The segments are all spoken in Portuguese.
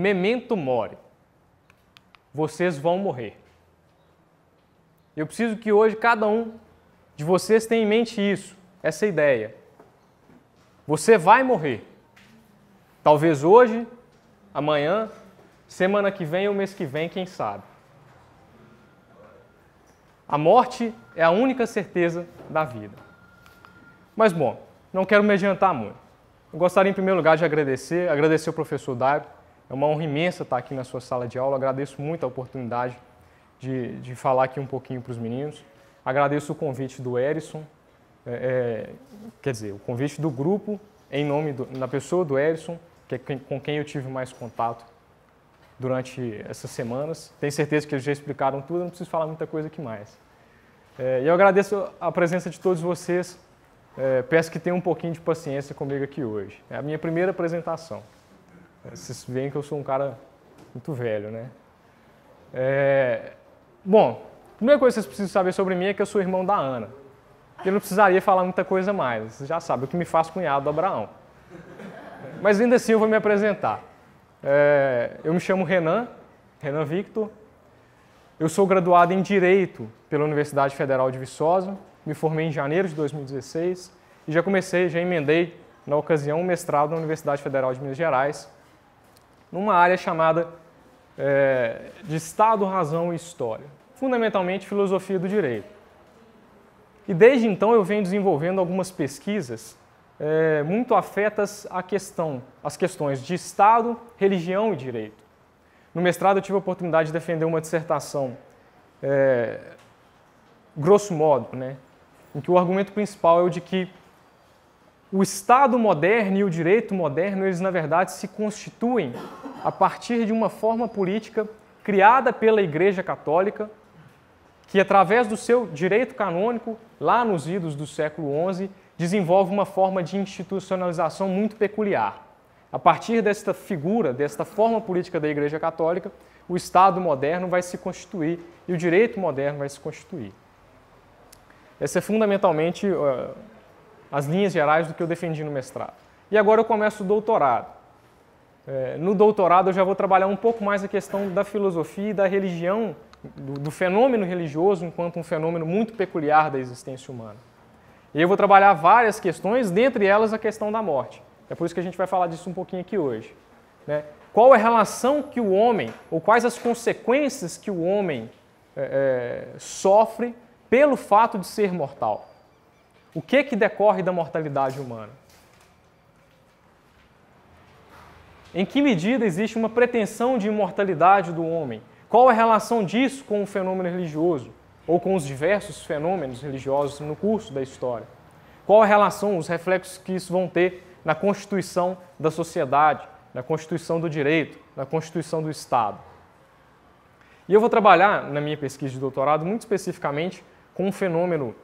memento mori. Vocês vão morrer. Eu preciso que hoje cada um de vocês tenha em mente isso, essa ideia. Você vai morrer. Talvez hoje, amanhã, semana que vem ou mês que vem, quem sabe. A morte é a única certeza da vida. Mas, bom, não quero me adiantar muito. Eu gostaria, em primeiro lugar, de agradecer ao professor Dairo. É uma honra imensa estar aqui na sua sala de aula. Agradeço muito a oportunidade de falar aqui um pouquinho para os meninos. Agradeço o convite do Erison, quer dizer, o convite do grupo, em nome da pessoa do Erison, que é com quem eu tive mais contato durante essas semanas. Tenho certeza que eles já explicaram tudo, não preciso falar muita coisa aqui mais. E eu agradeço a presença de todos vocês. Peço que tenham um pouquinho de paciência comigo aqui hoje. É a minha primeira apresentação. Vocês veem que eu sou um cara muito velho, né? Bom, a primeira coisa que vocês precisam saber sobre mim é que eu sou irmão da Ana. Eu não precisaria falar muita coisa mais. Vocês já sabem, o que me faz cunhado do Abraão. Mas ainda assim eu vou me apresentar. Eu me chamo Renan Victor. Eu sou graduado em Direito pela Universidade Federal de Viçosa. Me formei em janeiro de 2016 e já emendei, na ocasião, um mestrado na Universidade Federal de Minas Gerais, numa área chamada de Estado, Razão e História, fundamentalmente filosofia do direito. E desde então eu venho desenvolvendo algumas pesquisas muito afetas às questões de Estado, religião e direito. No mestrado eu tive a oportunidade de defender uma dissertação, grosso modo, né, em que o argumento principal é o de que o Estado moderno e o direito moderno, eles na verdade se constituem a partir de uma forma política criada pela Igreja Católica, que através do seu direito canônico, lá nos idos do século XI, desenvolve uma forma de institucionalização muito peculiar. A partir desta figura, desta forma política da Igreja Católica, o Estado moderno vai se constituir e o direito moderno vai se constituir. Essa é fundamentalmente as linhas gerais do que eu defendi no mestrado. E agora eu começo o doutorado. No doutorado eu já vou trabalhar um pouco mais a questão da filosofia e da religião, do fenômeno religioso enquanto um fenômeno muito peculiar da existência humana. E eu vou trabalhar várias questões, dentre elas a questão da morte. É por isso que a gente vai falar disso um pouquinho aqui hoje. Né? Qual é a relação que o homem, ou quais as consequências que o homem sofre pelo fato de ser mortal? O que decorre da mortalidade humana? Em que medida existe uma pretensão de imortalidade do homem? Qual a relação disso com o fenômeno religioso? Ou com os diversos fenômenos religiosos no curso da história? Qual a relação, os reflexos que isso vão ter na constituição da sociedade, na constituição do direito, na constituição do Estado? E eu vou trabalhar, na minha pesquisa de doutorado, muito especificamente com um fenômeno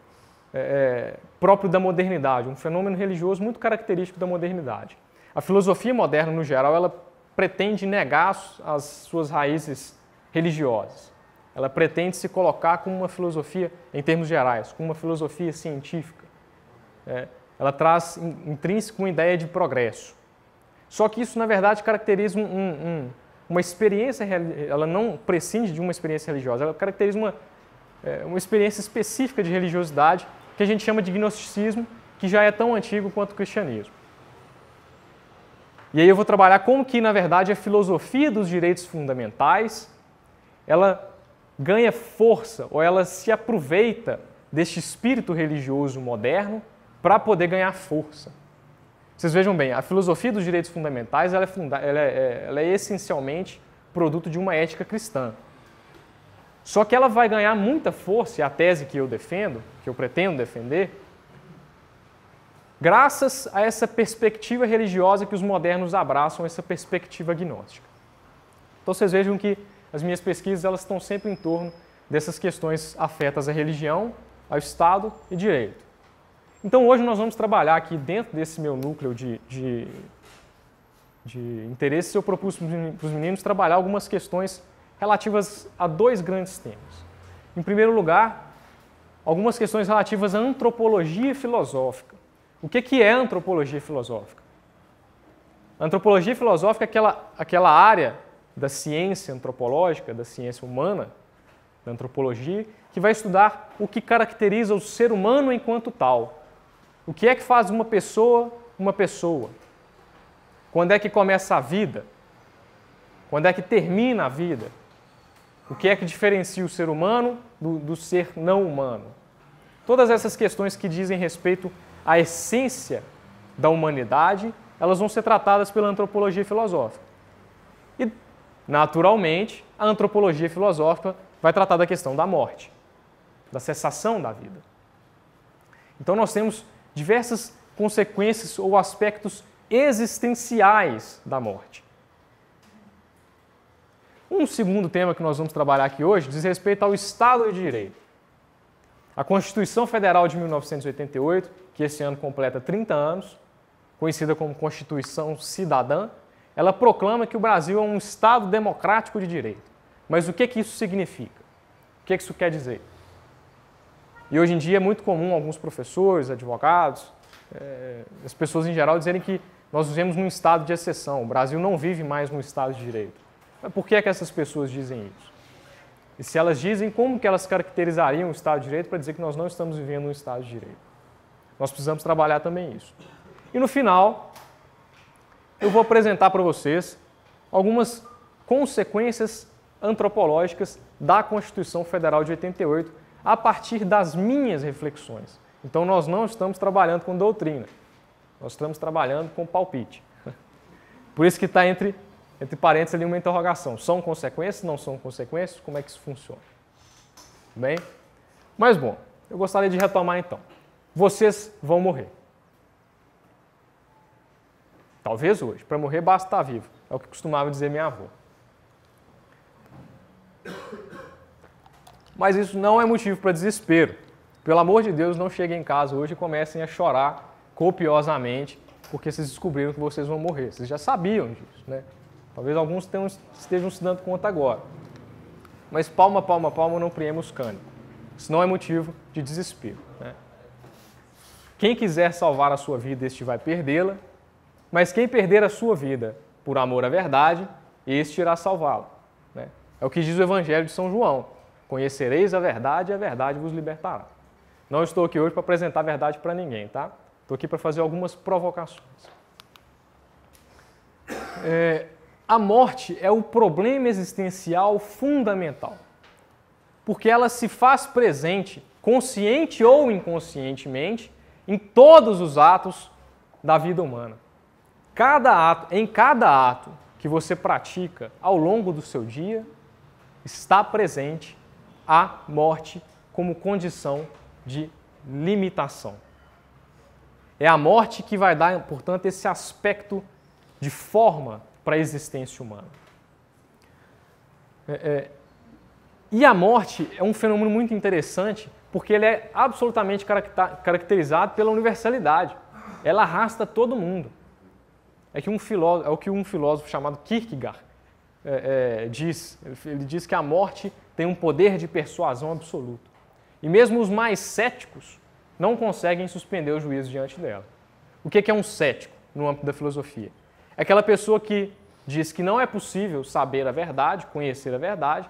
próprio da modernidade, um fenômeno religioso muito característico da modernidade. A filosofia moderna, no geral, ela pretende negar as suas raízes religiosas. Ela pretende se colocar como uma filosofia, em termos gerais, como uma filosofia científica. Ela traz intrínseco uma ideia de progresso. Só que isso, na verdade, caracteriza uma experiência, ela não prescinde de uma experiência religiosa, ela caracteriza uma experiência específica de religiosidade que a gente chama de gnosticismo, que já é tão antigo quanto o cristianismo. E aí eu vou trabalhar como que, na verdade, a filosofia dos direitos fundamentais, ela ganha força, ou ela se aproveita deste espírito religioso moderno para poder ganhar força. Vocês vejam bem, a filosofia dos direitos fundamentais ela é essencialmente produto de uma ética cristã. Só que ela vai ganhar muita força, e a tese que eu defendo, que eu pretendo defender, graças a essa perspectiva religiosa que os modernos abraçam, essa perspectiva gnóstica. Então vocês vejam que as minhas pesquisas elas estão sempre em torno dessas questões afetas à religião, ao Estado e direito. Então hoje nós vamos trabalhar aqui dentro desse meu núcleo de interesse, eu propus para os meninos trabalhar algumas questões relativas a dois grandes temas. Em primeiro lugar, algumas questões relativas à antropologia filosófica. O que é antropologia filosófica? A antropologia filosófica é aquela área da ciência antropológica, da ciência humana, da antropologia, que vai estudar o que caracteriza o ser humano enquanto tal. O que é que faz uma pessoa uma pessoa? Quando é que começa a vida? Quando é que termina a vida? O que é que diferencia o ser humano do ser não humano? Todas essas questões que dizem respeito à essência da humanidade, elas vão ser tratadas pela antropologia filosófica. E, naturalmente, a antropologia filosófica vai tratar da questão da morte, da cessação da vida. Então nós temos diversas consequências ou aspectos existenciais da morte. Um segundo tema que nós vamos trabalhar aqui hoje diz respeito ao Estado de Direito. A Constituição Federal de 1988, que esse ano completa 30 anos, conhecida como Constituição Cidadã, ela proclama que o Brasil é um Estado democrático de direito. Mas o que isso significa? O que isso quer dizer? E hoje em dia é muito comum alguns professores, advogados, as pessoas em geral dizerem que nós vivemos num estado de exceção, o Brasil não vive mais num Estado de Direito. Mas por que essas pessoas dizem isso? E se elas dizem, como que elas caracterizariam o Estado de Direito para dizer que nós não estamos vivendo um Estado de Direito? Nós precisamos trabalhar também isso. E no final, eu vou apresentar para vocês algumas consequências antropológicas da Constituição Federal de 88 a partir das minhas reflexões. Então nós não estamos trabalhando com doutrina, nós estamos trabalhando com palpite. Por isso que está entre parênteses ali uma interrogação. São consequências? Não são consequências? Como é que isso funciona? Bem? Mas bom, eu gostaria de retomar então. Vocês vão morrer. Talvez hoje. Para morrer basta estar vivo. É o que costumava dizer minha avó. Mas isso não é motivo para desespero. Pelo amor de Deus, não cheguem em casa hoje e comecem a chorar copiosamente porque vocês descobriram que vocês vão morrer. Vocês já sabiam disso, né? Talvez alguns estejam se dando conta agora. Mas palma, palma, palma, não priemos cânico. Isso não é motivo de desespero, né? Quem quiser salvar a sua vida, este vai perdê-la. Mas quem perder a sua vida por amor à verdade, este irá salvá-la, né? É o que diz o Evangelho de São João. Conhecereis a verdade e a verdade vos libertará. Não estou aqui hoje para apresentar a verdade para ninguém, tá? Estou aqui para fazer algumas provocações. A morte é o problema existencial fundamental, porque ela se faz presente, consciente ou inconscientemente, em todos os atos da vida humana. Em cada ato que você pratica ao longo do seu dia, está presente a morte como condição de limitação. É a morte que vai dar, portanto, esse aspecto de forma para a existência humana. E a morte é um fenômeno muito interessante porque ele é absolutamente caracterizado pela universalidade. Ela arrasta todo mundo. É o que um filósofo chamado Kierkegaard diz. Ele diz que a morte tem um poder de persuasão absoluto. E mesmo os mais céticos não conseguem suspender o juízo diante dela. O que é um cético no âmbito da filosofia? É aquela pessoa que diz que não é possível saber a verdade, conhecer a verdade,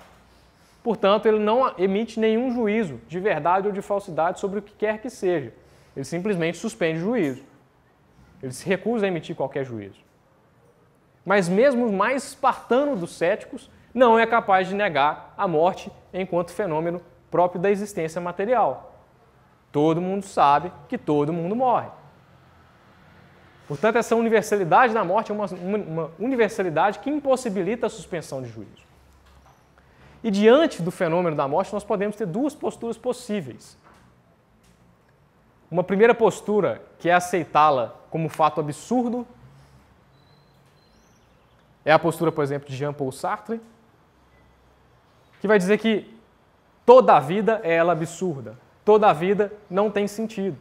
portanto, ele não emite nenhum juízo de verdade ou de falsidade sobre o que quer que seja. Ele simplesmente suspende o juízo. Ele se recusa a emitir qualquer juízo. Mas mesmo o mais espartano dos céticos não é capaz de negar a morte enquanto fenômeno próprio da existência material. Todo mundo sabe que todo mundo morre. Portanto, essa universalidade da morte é uma universalidade que impossibilita a suspensão de juízo. E diante do fenômeno da morte, nós podemos ter duas posturas possíveis. Uma primeira postura, que é aceitá-la como fato absurdo, é a postura, por exemplo, de Jean-Paul Sartre, que vai dizer que toda a vida é ela absurda, toda a vida não tem sentido.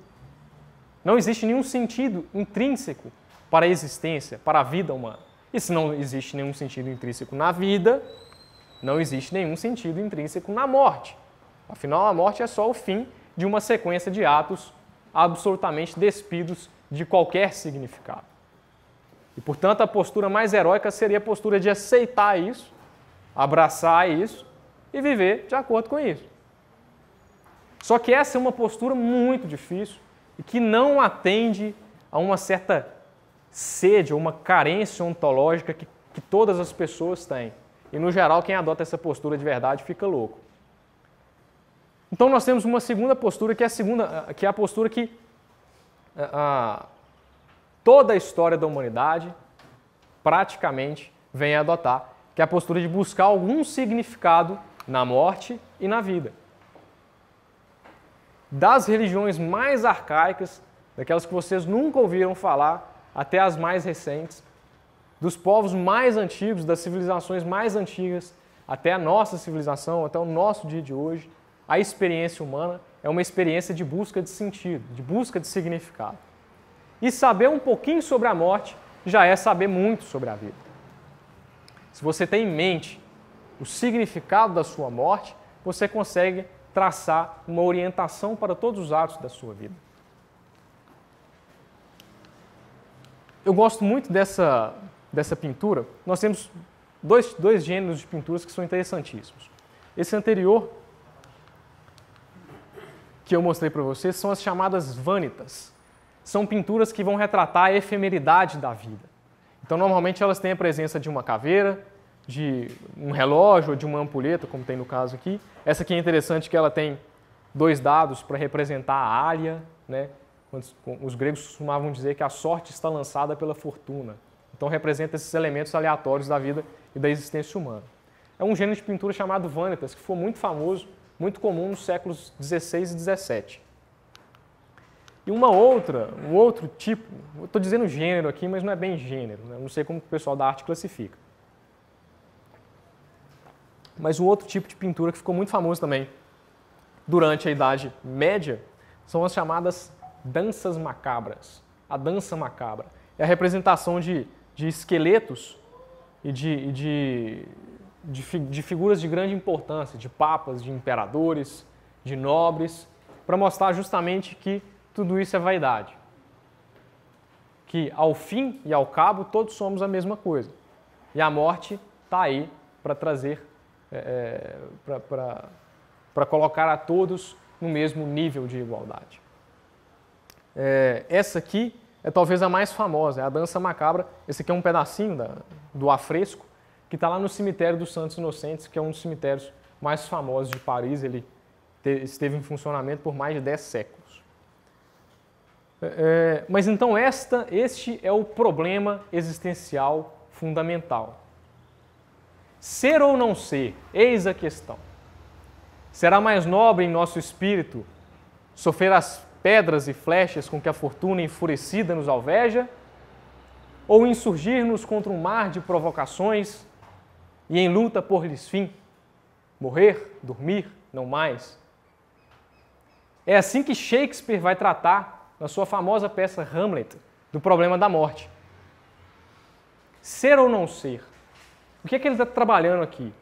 Não existe nenhum sentido intrínseco para a existência, para a vida humana. E se não existe nenhum sentido intrínseco na vida, não existe nenhum sentido intrínseco na morte. Afinal, a morte é só o fim de uma sequência de atos absolutamente despidos de qualquer significado. E, portanto, a postura mais heróica seria a postura de aceitar isso abraçar isso e viver de acordo com isso. Só que essa é uma postura muito difícil e que não atende a uma certa sede ou uma carência ontológica que todas as pessoas têm. E, no geral, quem adota essa postura de verdade fica louco. Então, nós temos uma segunda postura, que é a postura que toda a história da humanidade praticamente vem a adotar, que é a postura de buscar algum significado na morte e na vida. Das religiões mais arcaicas, daquelas que vocês nunca ouviram falar, até as mais recentes, dos povos mais antigos, das civilizações mais antigas, até a nossa civilização, até o nosso dia de hoje, a experiência humana é uma experiência de busca de sentido, de busca de significado. E saber um pouquinho sobre a morte já é saber muito sobre a vida. Se você tem em mente o significado da sua morte, você consegue traçar uma orientação para todos os atos da sua vida. Eu gosto muito dessa pintura. Nós temos dois gêneros de pinturas que são interessantíssimos. Esse anterior, que eu mostrei para vocês, são as chamadas vanitas. São pinturas que vão retratar a efemeridade da vida. Então, normalmente, elas têm a presença de uma caveira, de um relógio ou de uma ampulheta, como tem no caso aqui. Essa aqui é interessante que ela tem 2 dados para representar a área, né? Os gregos costumavam dizer que a sorte está lançada pela fortuna. Então, representa esses elementos aleatórios da vida e da existência humana. É um gênero de pintura chamado vanitas, que foi muito famoso, muito comum nos séculos XVI e XVII. E um outro tipo, eu estou dizendo gênero aqui, mas não é bem gênero, né? Eu não sei como o pessoal da arte classifica. Mas um outro tipo de pintura que ficou muito famoso também durante a Idade Média são as chamadas danças macabras. A dança macabra é a representação de esqueletos e de figuras de grande importância, de papas, de imperadores, de nobres, para mostrar justamente que tudo isso é vaidade. Que ao fim e ao cabo todos somos a mesma coisa. E a morte está aí para trazer, para colocar a todos no mesmo nível de igualdade. Essa aqui é talvez a mais famosa, é a dança macabra. Esse aqui é um pedacinho do afresco que está lá no cemitério dos Santos Inocentes, que é um dos cemitérios mais famosos de Paris. Ele esteve em funcionamento por mais de 10 séculos. Mas então este é o problema existencial fundamental. Ser ou não ser, eis a questão. Será mais nobre em nosso espírito sofrer as pedras e flechas com que a fortuna enfurecida nos alveja, ou insurgir-nos contra um mar de provocações e em luta por-lhes fim, morrer, dormir, não mais? É assim que Shakespeare vai tratar, na sua famosa peça Hamlet, do problema da morte. Ser ou não ser? O que é que ele está trabalhando aqui?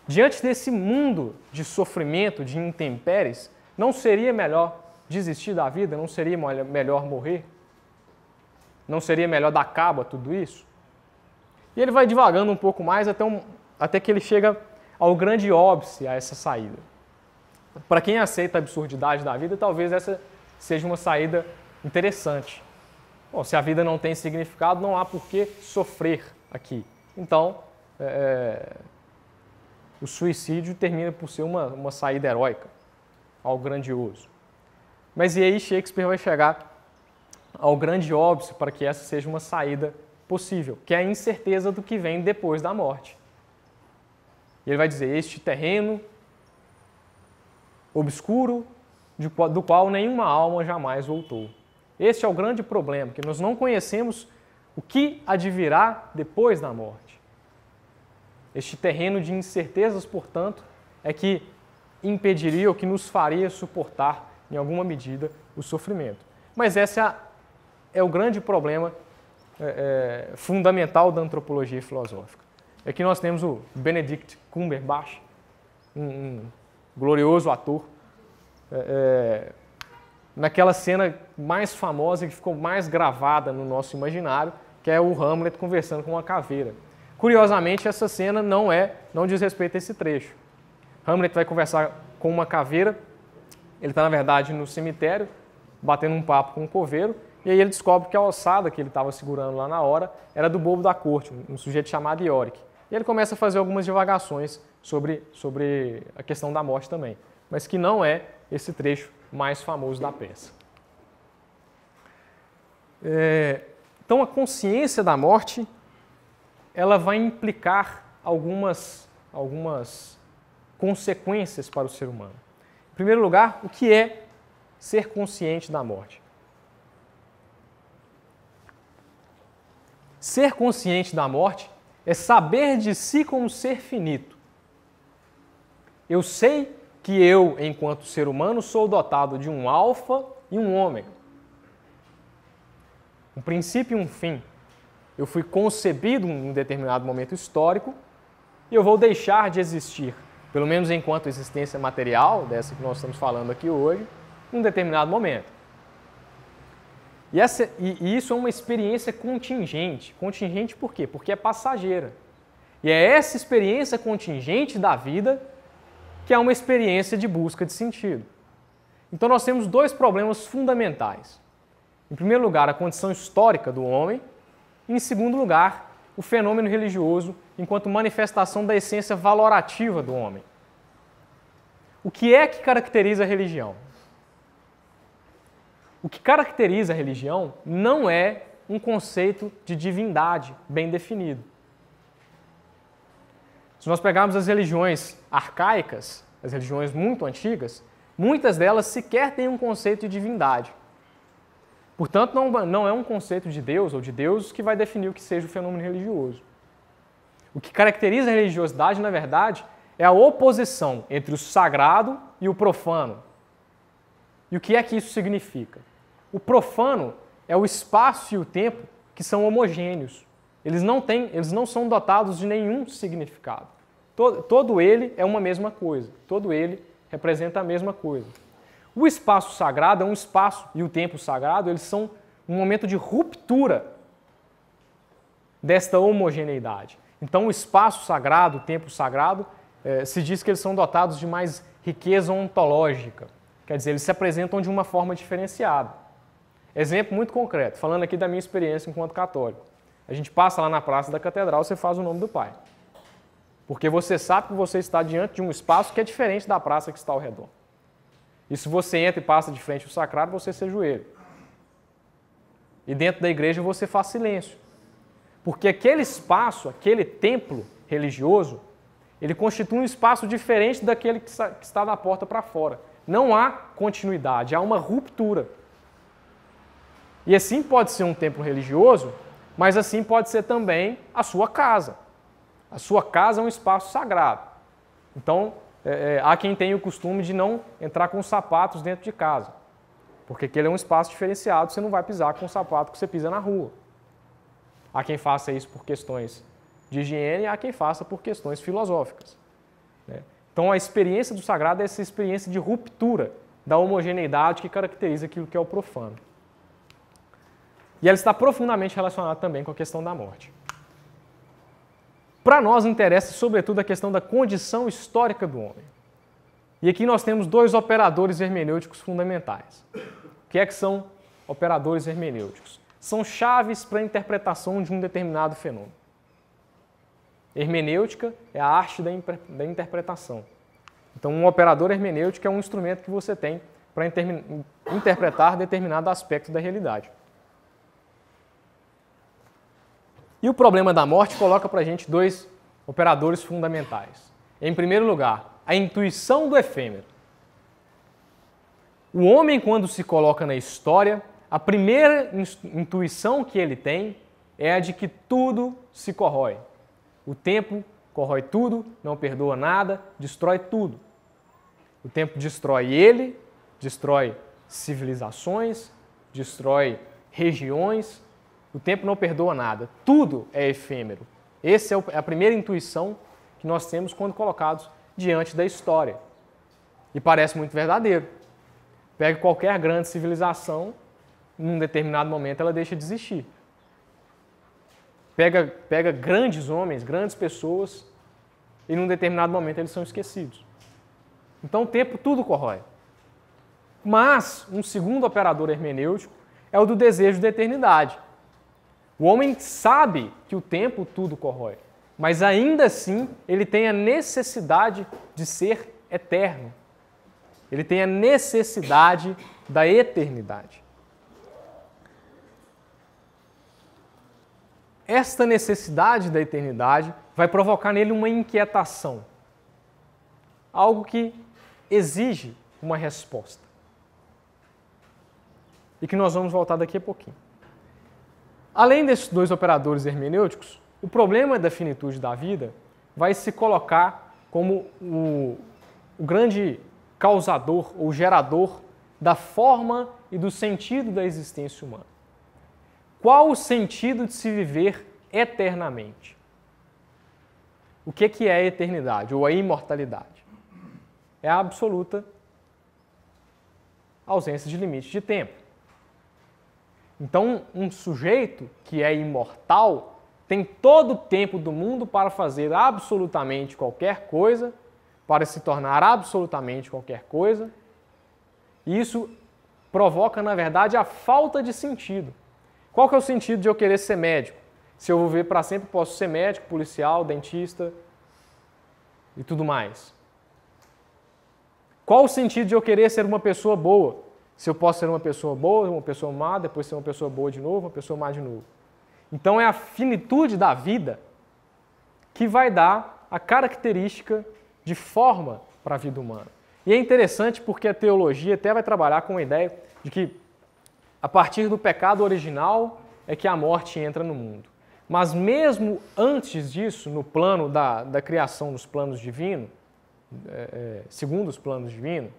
Diante desse mundo de sofrimento, de intempéries, não seria melhor desistir da vida? Não seria melhor morrer? Não seria melhor dar cabo a tudo isso? E ele vai divagando um pouco mais até que ele chega ao grande óbice, a essa saída. Para quem aceita a absurdidade da vida, talvez essa seja uma saída interessante. Bom, se a vida não tem significado, não há por que sofrer aqui. Então, o suicídio termina por ser uma saída heróica, algo grandioso. Mas e aí Shakespeare vai chegar ao grande óbice para que essa seja uma saída possível, que é a incerteza do que vem depois da morte. E ele vai dizer, este terreno obscuro, do qual nenhuma alma jamais voltou. Este é o grande problema, que nós não conhecemos o que advirá depois da morte. Este terreno de incertezas, portanto, é que impediria ou que nos faria suportar, em alguma medida, o sofrimento. Mas esse é o grande problema fundamental da antropologia filosófica. Aqui nós temos o Benedict Cumberbatch, um glorioso ator, naquela cena mais famosa que ficou mais gravada no nosso imaginário, que é o Hamlet conversando com uma caveira. Curiosamente, essa cena não diz respeito a esse trecho. Hamlet vai conversar com uma caveira, ele está, na verdade, no cemitério, batendo um papo com um coveiro, e aí ele descobre que a ossada que ele estava segurando lá na hora era do bobo da corte, um sujeito chamado Ioric. E ele começa a fazer algumas divagações sobre a questão da morte também, mas que não é esse trecho mais famoso da peça. Então, a consciência da morte, ela vai implicar algumas consequências para o ser humano. Em primeiro lugar, o que é ser consciente da morte? Ser consciente da morte é saber de si como ser finito. Eu sei que eu, enquanto ser humano, sou dotado de um alfa e um ômega. Um princípio e um fim. Eu fui concebido em um determinado momento histórico e eu vou deixar de existir, pelo menos enquanto existência material, dessa que nós estamos falando aqui hoje, em um determinado momento. E isso é uma experiência contingente. Contingente por quê? Porque é passageira. E é essa experiência contingente da vida que é uma experiência de busca de sentido. Então nós temos dois problemas fundamentais. Em primeiro lugar, a condição histórica do homem, e em segundo lugar, o fenômeno religioso enquanto manifestação da essência valorativa do homem. O que é que caracteriza a religião? O que caracteriza a religião não é um conceito de divindade bem definido. Se nós pegarmos as religiões arcaicas, as religiões muito antigas, muitas delas sequer têm um conceito de divindade. Portanto, não é um conceito de Deus ou de deuses que vai definir o que seja o fenômeno religioso. O que caracteriza a religiosidade, na verdade, é a oposição entre o sagrado e o profano. E o que é que isso significa? O profano é o espaço e o tempo que são homogêneos. Eles não são dotados de nenhum significado. Todo ele é uma mesma coisa. Todo ele representa a mesma coisa. O espaço sagrado é um espaço, e o tempo sagrado, eles são um momento de ruptura desta homogeneidade. Então, o espaço sagrado, o tempo sagrado, se diz que eles são dotados de mais riqueza ontológica. Quer dizer, eles se apresentam de uma forma diferenciada. Exemplo muito concreto, falando aqui da minha experiência enquanto católico. A gente passa lá na praça da catedral, você faz o nome do Pai. Porque você sabe que você está diante de um espaço que é diferente da praça que está ao redor. E se você entra e passa de frente ao sacrário, você se ajoelha. E dentro da igreja você faz silêncio. Porque aquele espaço, aquele templo religioso, ele constitui um espaço diferente daquele que está da porta para fora. Não há continuidade, há uma ruptura. E assim pode ser um templo religioso, mas assim pode ser também a sua casa. A sua casa é um espaço sagrado. Então, há quem tenha o costume de não entrar com sapatos dentro de casa, porque aquele é um espaço diferenciado, você não vai pisar com o sapato que você pisa na rua. Há quem faça isso por questões de higiene e há quem faça por questões filosóficas. Então, a experiência do sagrado é essa experiência de ruptura da homogeneidade que caracteriza aquilo que é o profano. E ela está profundamente relacionada também com a questão da morte. Para nós interessa, sobretudo, a questão da condição histórica do homem. E aqui nós temos dois operadores hermenêuticos fundamentais. O que é que são operadores hermenêuticos? São chaves para a interpretação de um determinado fenômeno. Hermenêutica é a arte da interpretação. Então, um operador hermenêutico é um instrumento que você tem para interpretar determinado aspecto da realidade. E o problema da morte coloca para a gente dois operadores fundamentais. Em primeiro lugar, a intuição do efêmero. O homem, quando se coloca na história, a primeira intuição que ele tem é a de que tudo se corrói. O tempo corrói tudo, não perdoa nada, destrói tudo. O tempo destrói ele, destrói civilizações, destrói regiões. O tempo não perdoa nada. Tudo é efêmero. Essa é a primeira intuição que nós temos quando colocados diante da história. E parece muito verdadeiro. Pega qualquer grande civilização, num determinado momento ela deixa de existir. pega grandes homens, grandes pessoas, e num determinado momento eles são esquecidos. Então o tempo tudo corrói. Mas um segundo operador hermenêutico é o do desejo da eternidade. O homem sabe que o tempo tudo corrói, mas ainda assim ele tem a necessidade de ser eterno. Ele tem a necessidade da eternidade. Esta necessidade da eternidade vai provocar nele uma inquietação. Algo que exige uma resposta. E que nós vamos voltar daqui a pouquinho. Além desses dois operadores hermenêuticos, o problema da finitude da vida vai se colocar como o grande causador ou gerador da forma e do sentido da existência humana. Qual o sentido de se viver eternamente? O que é a eternidade ou a imortalidade? É a absoluta ausência de limite de tempo. Então, um sujeito que é imortal tem todo o tempo do mundo para fazer absolutamente qualquer coisa, para se tornar absolutamente qualquer coisa, e isso provoca, na verdade, a falta de sentido. Qual que é o sentido de eu querer ser médico? Se eu vou viver para sempre, posso ser médico, policial, dentista e tudo mais. Qual o sentido de eu querer ser uma pessoa boa? Se eu posso ser uma pessoa boa, uma pessoa má, depois ser uma pessoa boa de novo, uma pessoa má de novo. Então é a finitude da vida que vai dar a característica de forma para a vida humana. E é interessante porque a teologia até vai trabalhar com a ideia de que a partir do pecado original é que a morte entra no mundo. Mas mesmo antes disso, no plano da criação dos planos divinos, segundo os planos divinos,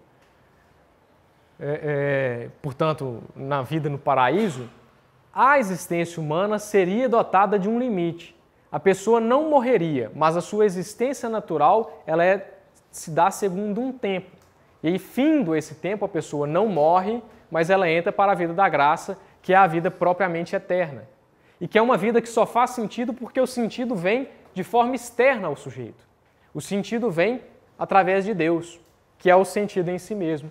portanto, na vida no paraíso, a existência humana seria dotada de um limite. A pessoa não morreria, mas a sua existência natural se dá segundo um tempo. E aí, findo esse tempo, a pessoa não morre, mas ela entra para a vida da graça, que é a vida propriamente eterna. E que é uma vida que só faz sentido porque o sentido vem de forma externa ao sujeito. O sentido vem através de Deus, que é o sentido em si mesmo,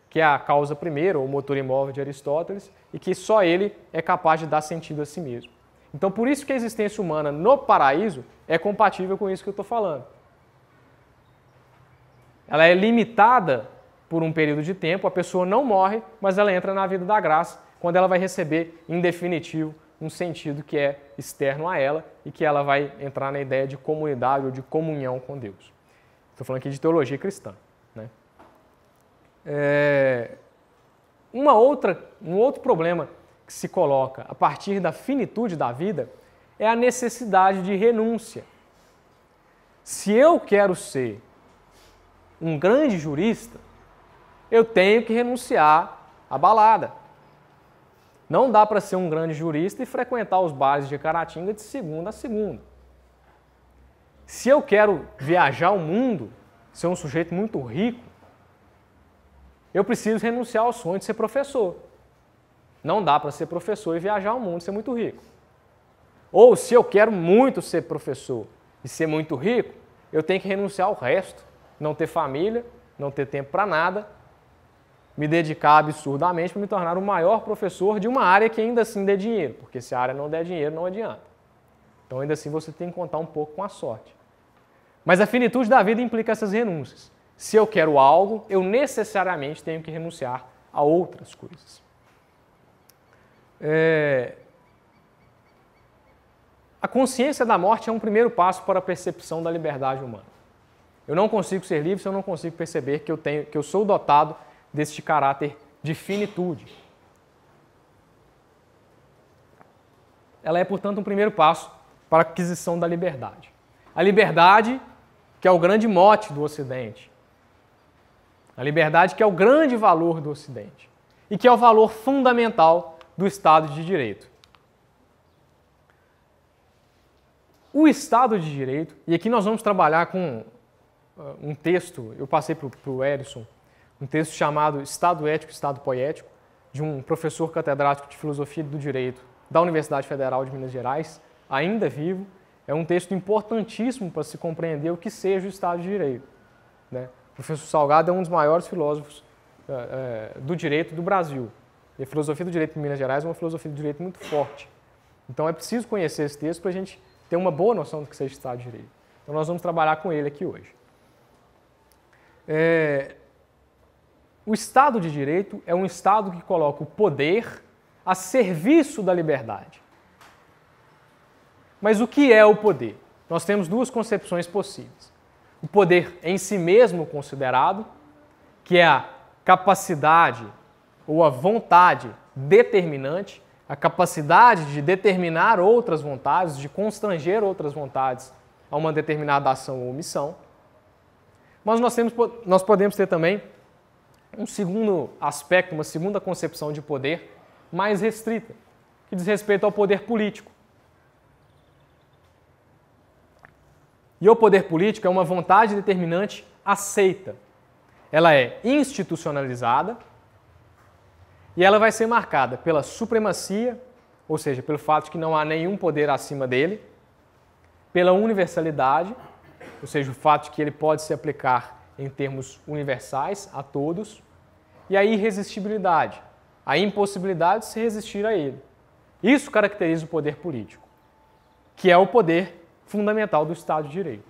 que é a causa primeira, ou o motor imóvel de Aristóteles, e que só ele é capaz de dar sentido a si mesmo. Então, por isso que a existência humana no paraíso é compatível com isso que eu estou falando. Ela é limitada por um período de tempo, a pessoa não morre, mas ela entra na vida da graça, quando ela vai receber, em definitivo, um sentido que é externo a ela e que ela vai entrar na ideia de comunidade ou de comunhão com Deus. Estou falando aqui de teologia cristã, né? Um outro problema que se coloca a partir da finitude da vida é a necessidade de renúncia. Se eu quero ser um grande jurista, eu tenho que renunciar à balada. Não dá para ser um grande jurista e frequentar os bares de Caratinga de segunda a segunda. Se eu quero viajar o mundo, ser um sujeito muito rico, eu preciso renunciar ao sonho de ser professor. Não dá para ser professor e viajar o mundo e ser muito rico. Ou se eu quero muito ser professor e ser muito rico, eu tenho que renunciar ao resto. Não ter família, não ter tempo para nada, me dedicar absurdamente para me tornar o maior professor de uma área que ainda assim dê dinheiro, porque se a área não der dinheiro, não adianta. Então ainda assim você tem que contar um pouco com a sorte. Mas a finitude da vida implica essas renúncias. Se eu quero algo, eu necessariamente tenho que renunciar a outras coisas. A consciência da morte é um primeiro passo para a percepção da liberdade humana. Eu não consigo ser livre se eu não consigo perceber que eu sou dotado deste caráter de finitude. Ela é, portanto, um primeiro passo para a aquisição da liberdade. A liberdade, que é o grande mote do Ocidente. A liberdade que é o grande valor do Ocidente. E que é o valor fundamental do Estado de Direito. O Estado de Direito, e aqui nós vamos trabalhar com um texto, eu passei para o Erison, um texto chamado Estado Ético e Estado Poético, de um professor catedrático de Filosofia do Direito da Universidade Federal de Minas Gerais, ainda vivo, é um texto importantíssimo para se compreender o que seja o Estado de Direito, né? O professor Salgado é um dos maiores filósofos do direito do Brasil. E a filosofia do direito em Minas Gerais é uma filosofia do direito muito forte. Então é preciso conhecer esse texto para a gente ter uma boa noção do que seja Estado de Direito. Então nós vamos trabalhar com ele aqui hoje. O Estado de Direito é um Estado que coloca o poder a serviço da liberdade. Mas o que é o poder? Nós temos duas concepções possíveis. O poder em si mesmo considerado, que é a capacidade ou a vontade determinante, a capacidade de determinar outras vontades, de constranger outras vontades a uma determinada ação ou omissão. Mas nós podemos ter também um segundo aspecto, uma segunda concepção de poder mais restrita, que diz respeito ao poder político. E o poder político é uma vontade determinante aceita. Ela é institucionalizada e ela vai ser marcada pela supremacia, ou seja, pelo fato de que não há nenhum poder acima dele, pela universalidade, ou seja, o fato de que ele pode se aplicar em termos universais a todos, e a irresistibilidade, a impossibilidade de se resistir a ele. Isso caracteriza o poder político, que é o poder fundamental do Estado de Direito.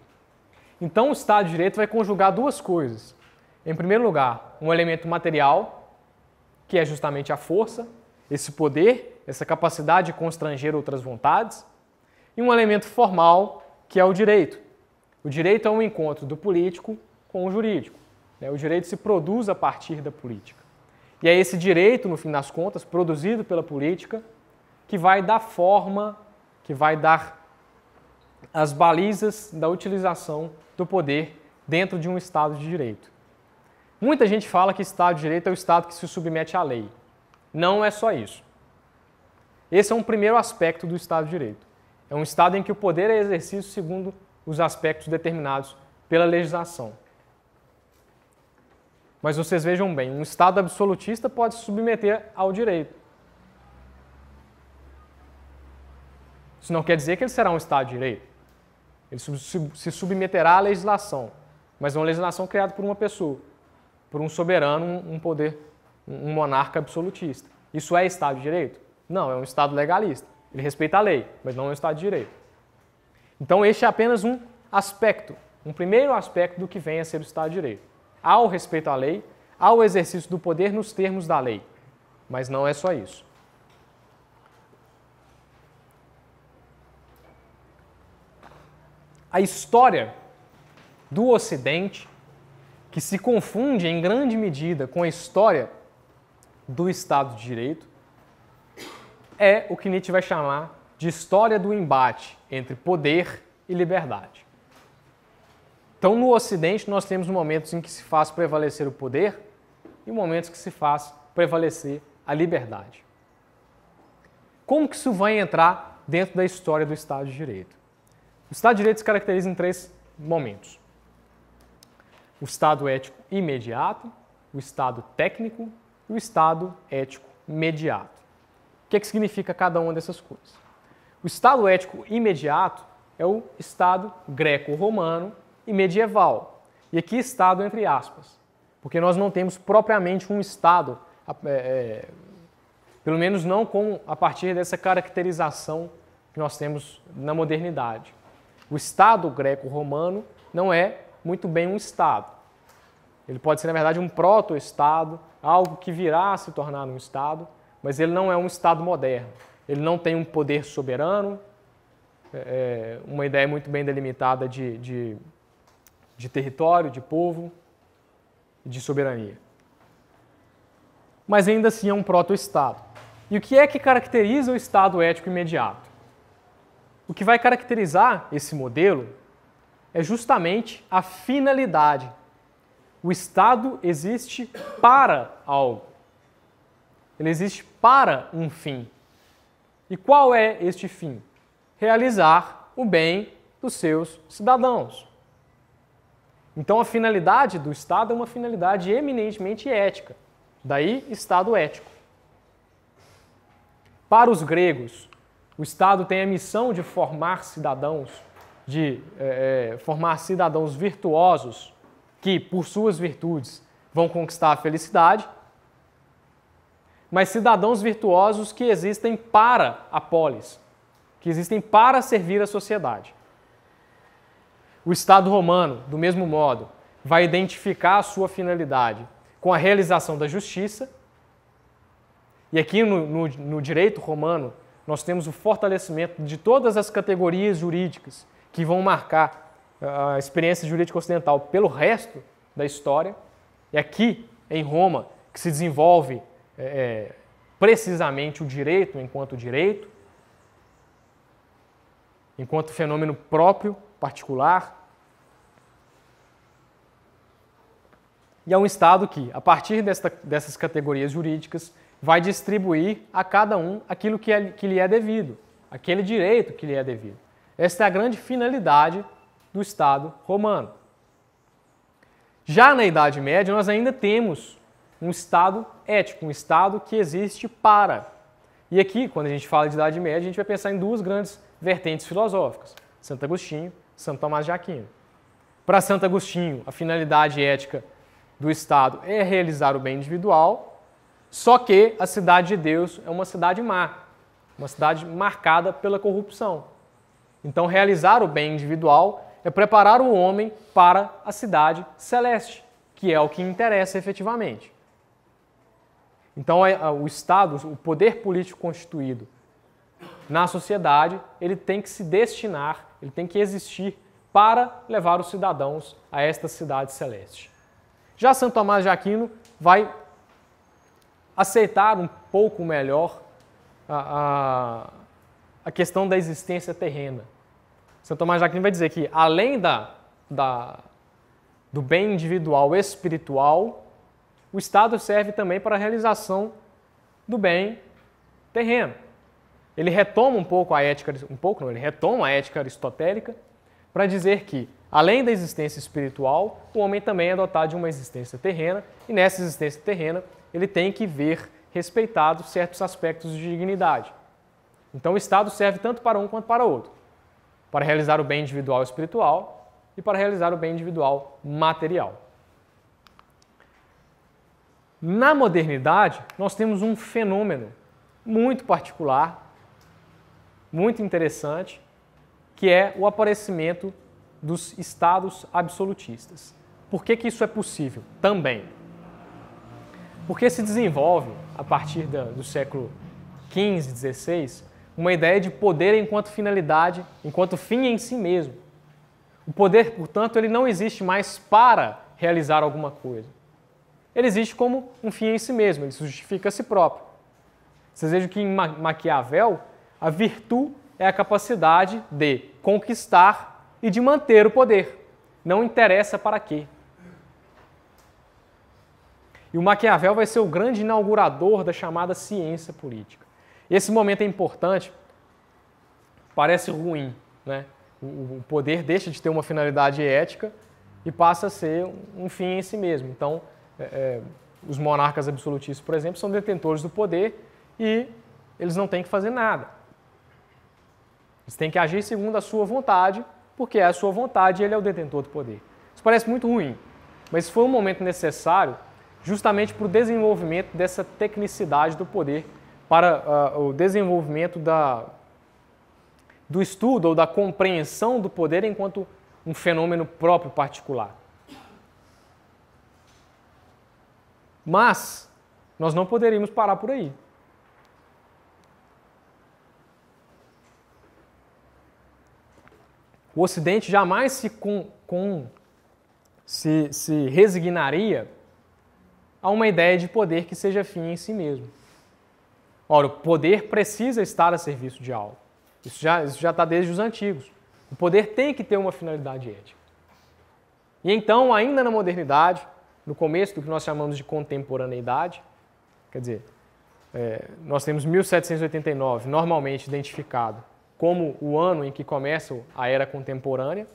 Então, o Estado de Direito vai conjugar duas coisas. Em primeiro lugar, um elemento material, que é justamente a força, esse poder, essa capacidade de constranger outras vontades, e um elemento formal, que é o direito. O direito é um encontro do político com o jurídico. O direito se produz a partir da política. E é esse direito, no fim das contas, produzido pela política, que vai dar forma, que vai dar as balizas da utilização do poder dentro de um Estado de Direito. Muita gente fala que Estado de Direito é o Estado que se submete à lei. Não é só isso. Esse é um primeiro aspecto do Estado de Direito. É um Estado em que o poder é exercido segundo os aspectos determinados pela legislação. Mas vocês vejam bem, um Estado absolutista pode se submeter ao direito. Isso não quer dizer que ele será um Estado de Direito. Ele se submeterá à legislação, mas é uma legislação criada por uma pessoa, por um soberano, um poder, um monarca absolutista. Isso é Estado de Direito? Não, é um Estado legalista. Ele respeita a lei, mas não é um Estado de Direito. Então, este é apenas um aspecto, um primeiro aspecto do que vem a ser o Estado de Direito. Há o respeito à lei, há o exercício do poder nos termos da lei, mas não é só isso. A história do Ocidente, que se confunde em grande medida com a história do Estado de Direito, é o que Nietzsche vai chamar de história do embate entre poder e liberdade. Então, no Ocidente, nós temos momentos em que se faz prevalecer o poder e momentos que se faz prevalecer a liberdade. Como que isso vai entrar dentro da história do Estado de Direito? O Estado de Direito se caracteriza em três momentos. O Estado ético imediato, o Estado técnico e o Estado ético mediato. O que significa cada uma dessas coisas? O Estado ético imediato é o Estado greco-romano e medieval. E aqui Estado entre aspas, porque nós não temos propriamente um Estado, pelo menos não a partir dessa caracterização que nós temos na modernidade. O Estado greco-romano não é muito bem um Estado. Ele pode ser, na verdade, um proto-Estado, algo que virá a se tornar um Estado, mas ele não é um Estado moderno. Ele não tem um poder soberano, uma ideia muito bem delimitada de território, de povo, de soberania. Mas ainda assim é um proto-Estado. E o que é que caracteriza o Estado ético imediato? O que vai caracterizar esse modelo é justamente a finalidade. O Estado existe para algo. Ele existe para um fim. E qual é este fim? Realizar o bem dos seus cidadãos. Então, a finalidade do Estado é uma finalidade eminentemente ética. Daí, Estado ético. Para os gregos, O Estado tem a missão de formar cidadãos, formar cidadãos virtuosos que, por suas virtudes, vão conquistar a felicidade, mas cidadãos virtuosos que existem para a polis, que existem para servir a sociedade. O Estado romano, do mesmo modo, vai identificar a sua finalidade com a realização da justiça. E aqui no direito romano, nós temos o fortalecimento de todas as categorias jurídicas que vão marcar a experiência jurídica ocidental pelo resto da história. É aqui, em Roma, que se desenvolve precisamente o direito, enquanto fenômeno próprio, particular. E é um Estado que, a partir dessas categorias jurídicas, vai distribuir a cada um aquilo que lhe é devido, aquele direito que lhe é devido. Esta é a grande finalidade do Estado romano. Já na Idade Média, nós ainda temos um Estado ético, um Estado que existe para. E aqui, quando a gente fala de Idade Média, a gente vai pensar em duas grandes vertentes filosóficas, Santo Agostinho e Santo Tomás de Aquino. Para Santo Agostinho, a finalidade ética do Estado é realizar o bem individual, só que a cidade de Deus é uma cidade má, uma cidade marcada pela corrupção. Então, realizar o bem individual é preparar o homem para a cidade celeste, que é o que interessa efetivamente. Então, o Estado, o poder político constituído na sociedade, ele tem que se destinar, ele tem que existir para levar os cidadãos a esta cidade celeste. Já Santo Tomás de Aquino vai aceitar um pouco melhor a questão da existência terrena. Santo Tomás de Aquino vai dizer que, além do bem individual espiritual, o Estado serve também para a realização do bem terreno. Ele retoma ele retoma a ética aristotélica para dizer que, além da existência espiritual, o homem também é dotado de uma existência terrena, e nessa existência terrena ele tem que ver respeitados certos aspectos de dignidade. Então o Estado serve tanto para um quanto para outro, para realizar o bem individual espiritual e para realizar o bem individual material. Na modernidade, nós temos um fenômeno muito particular, muito interessante, que é o aparecimento dos estados absolutistas. Por que isso é possível? Também. Porque se desenvolve, a partir do século XV, XVI, uma ideia de poder enquanto finalidade, enquanto fim em si mesmo. O poder, portanto, ele não existe mais para realizar alguma coisa. Ele existe como um fim em si mesmo, ele justifica a si próprio. Vocês vejam que em Maquiavel, a virtude é a capacidade de conquistar e de manter o poder. Não interessa para quê. E o Maquiavel vai ser o grande inaugurador da chamada ciência política. Esse momento é importante, parece ruim, né? O poder deixa de ter uma finalidade ética e passa a ser um fim em si mesmo. Então, os monarcas absolutistas, por exemplo, são detentores do poder e eles não têm que fazer nada. Eles têm que agir segundo a sua vontade, porque é a sua vontade e ele é o detentor do poder. Isso parece muito ruim, mas foi um momento necessário justamente para o desenvolvimento dessa tecnicidade do poder, para o desenvolvimento do estudo ou da compreensão do poder enquanto um fenômeno próprio particular. Mas nós não poderíamos parar por aí. O Ocidente jamais se resignaria a uma ideia de poder que seja fim em si mesmo. Ora, o poder precisa estar a serviço de algo. Isso já está desde os antigos. O poder tem que ter uma finalidade ética. E então, ainda na modernidade, no começo do que nós chamamos de contemporaneidade, quer dizer, nós temos 1789 normalmente identificado como o ano em que começa a era contemporânea,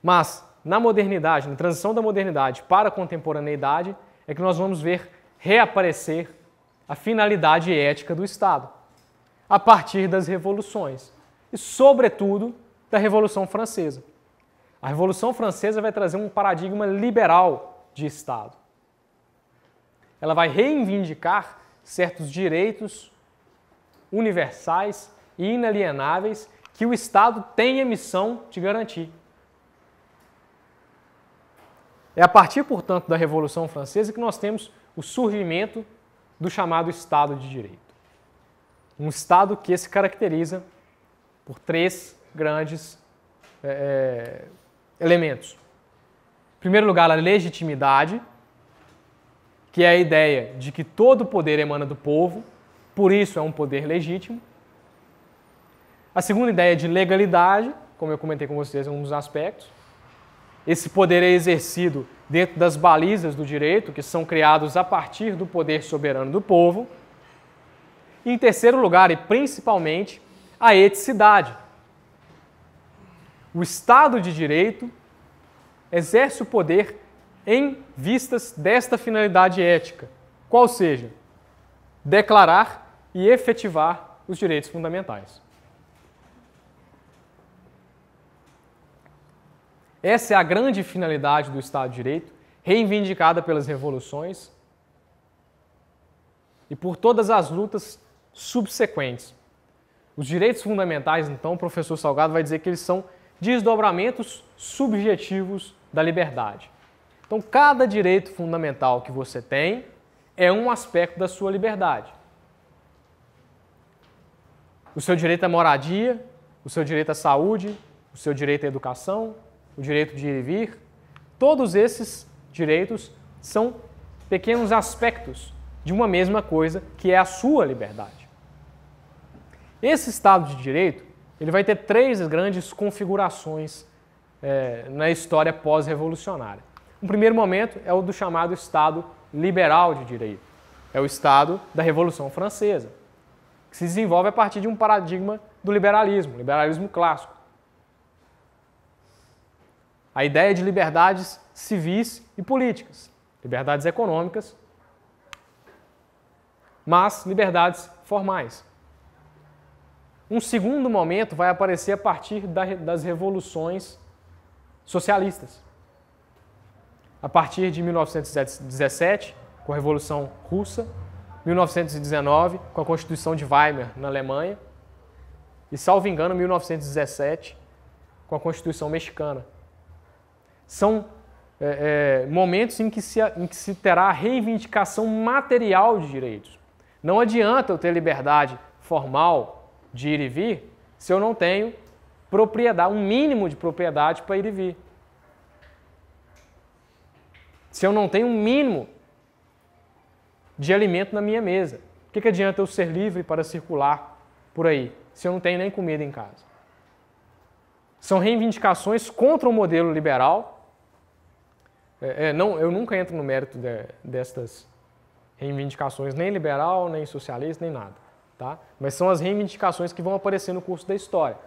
mas na modernidade, na transição da modernidade para a contemporaneidade, é que nós vamos ver reaparecer a finalidade ética do Estado. a partir das revoluções, e sobretudo da Revolução Francesa. A Revolução Francesa vai trazer um paradigma liberal de Estado. Ela vai reivindicar certos direitos universais e inalienáveis que o Estado tem a missão de garantir. É a partir, portanto, da Revolução Francesa que nós temos o surgimento do chamado Estado de Direito. Um Estado que se caracteriza por três grandes elementos. Em primeiro lugar, a legitimidade, que é a ideia de que todo poder emana do povo, por isso é um poder legítimo. A segunda ideia é de legalidade, como eu comentei com vocês em um dos aspectos. Esse poder é exercido dentro das balizas do direito, que são criados a partir do poder soberano do povo. E, em terceiro lugar, e principalmente, a eticidade. O Estado de Direito exerce o poder em vistas desta finalidade ética, qual seja, declarar e efetivar os direitos fundamentais. Essa é a grande finalidade do Estado de Direito, reivindicada pelas revoluções e por todas as lutas subsequentes. Os direitos fundamentais, então, o professor Salgado vai dizer que eles são desdobramentos subjetivos da liberdade. Então, cada direito fundamental que você tem é um aspecto da sua liberdade. O seu direito à moradia, o seu direito à saúde, o seu direito à educação, o direito de ir e vir, todos esses direitos são pequenos aspectos de uma mesma coisa, que é a sua liberdade. Esse Estado de Direito, ele vai ter três grandes configurações na história pós-revolucionária. O primeiro momento é o do chamado Estado liberal de direito. É o Estado da Revolução Francesa, que se desenvolve a partir de um paradigma do liberalismo clássico. A ideia de liberdades civis e políticas, liberdades econômicas, mas liberdades formais. Um segundo momento vai aparecer a partir das revoluções socialistas. A partir de 1917, com a Revolução Russa, 1919, com a Constituição de Weimar na Alemanha, e, salvo engano, 1917, com a Constituição Mexicana. São momentos em que se terá a reivindicação material de direitos. Não adianta eu ter liberdade formal de ir e vir se eu não tenho propriedade, um mínimo de propriedade para ir e vir. Se eu não tenho um mínimo de alimento na minha mesa, o que adianta eu ser livre para circular por aí, se eu não tenho nem comida em casa? São reivindicações contra o modelo liberal. Eu nunca entro no mérito destas reivindicações, nem liberal, nem socialista, nem nada. Tá? Mas são as reivindicações que vão aparecer no curso da história.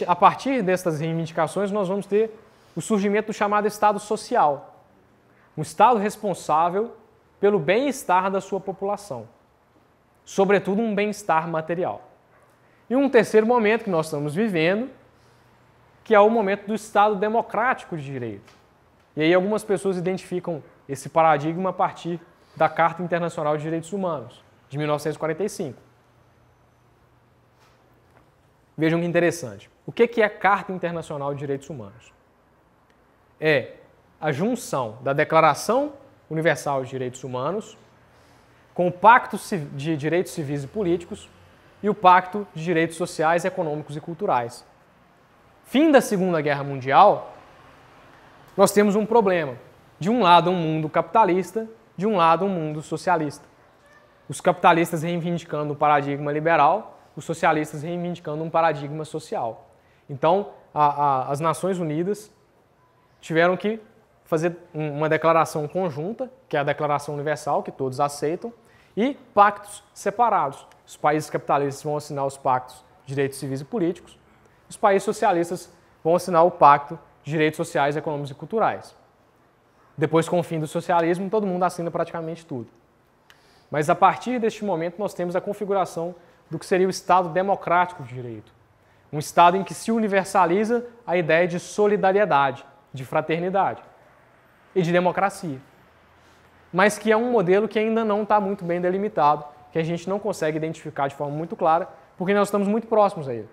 A partir dessas reivindicações, nós vamos ter o surgimento do chamado Estado social. Um Estado responsável pelo bem-estar da sua população. Sobretudo um bem-estar material. E um terceiro momento que nós estamos vivendo, que é o momento do Estado democrático de direito. E aí algumas pessoas identificam esse paradigma a partir da Carta Internacional de Direitos Humanos, de 1945. Vejam que interessante. O que é a Carta Internacional de Direitos Humanos? É a junção da Declaração Universal de Direitos Humanos com o Pacto de Direitos Civis e Políticos e o Pacto de Direitos Sociais, Econômicos e Culturais. Fim da Segunda Guerra Mundial, nós temos um problema. De um lado, um mundo capitalista, de um lado, um mundo socialista. Os capitalistas reivindicando um paradigma liberal, os socialistas reivindicando um paradigma social. Então, as Nações Unidas tiveram que fazer uma declaração conjunta, que é a Declaração Universal, que todos aceitam, e pactos separados. Os países capitalistas vão assinar os pactos de direitos civis e políticos, os países socialistas vão assinar o Pacto de Direitos Sociais, Econômicos e Culturais. Depois, com o fim do socialismo, todo mundo assina praticamente tudo. Mas a partir deste momento nós temos a configuração do que seria o Estado democrático de direito. Um Estado em que se universaliza a ideia de solidariedade, de fraternidade e de democracia. Mas que é um modelo que ainda não está muito bem delimitado, que a gente não consegue identificar de forma muito clara, porque nós estamos muito próximos a ele.